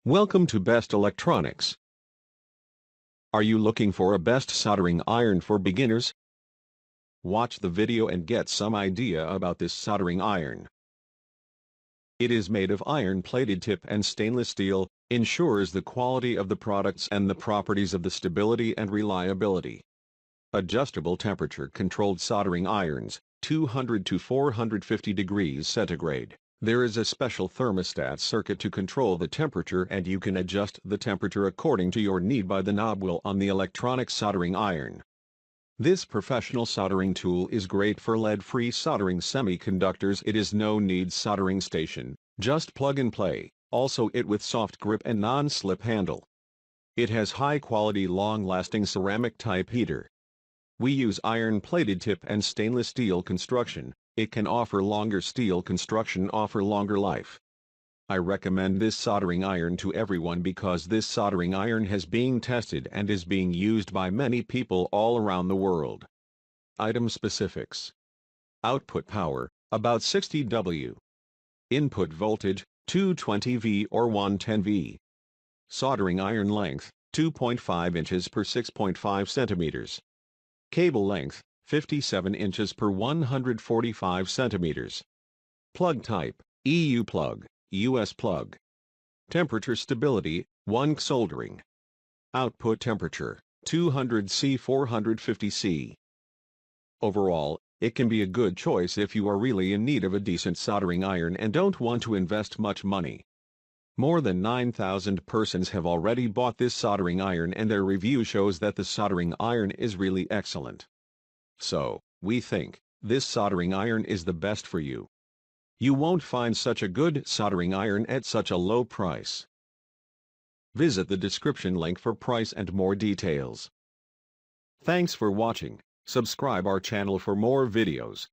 Welcome to Best Electronics. Are you looking for a best soldering iron for beginners? Watch the video and get some idea about this soldering iron. It is made of iron-plated tip and stainless steel, ensures the quality of the products and the properties of the stability and reliability. Adjustable temperature-controlled soldering irons, 200 to 450 degrees centigrade. There is a special thermostat circuit to control the temperature, and you can adjust the temperature according to your need by the knob wheel on the electronic soldering iron. This professional soldering tool is great for lead-free soldering semiconductors. It is no-need soldering station, just plug and play, also it with soft grip and non-slip handle. It has high-quality long-lasting ceramic type heater. We use iron-plated tip and stainless steel construction. It can offer longer steel construction, offer longer life. I recommend this soldering iron to everyone because this soldering iron has been tested and is being used by many people all around the world. Item specifics. Output power, about 60 W. Input voltage, 220 V or 110 V. Soldering iron length, 2.5 inches per 6.5 centimeters. Cable length, 57 inches per 145 centimeters. Plug type, EU plug, US plug. Temperature stability, 1 soldering. Output temperature, 200 C 450 C. Overall, it can be a good choice if you are really in need of a decent soldering iron and don't want to invest much money. More than 9,000 persons have already bought this soldering iron and their review shows that the soldering iron is really excellent. So, we think, this soldering iron is the best for you. You won't find such a good soldering iron at such a low price. Visit the description link for price and more details. Thanks for watching. Subscribe our channel for more videos.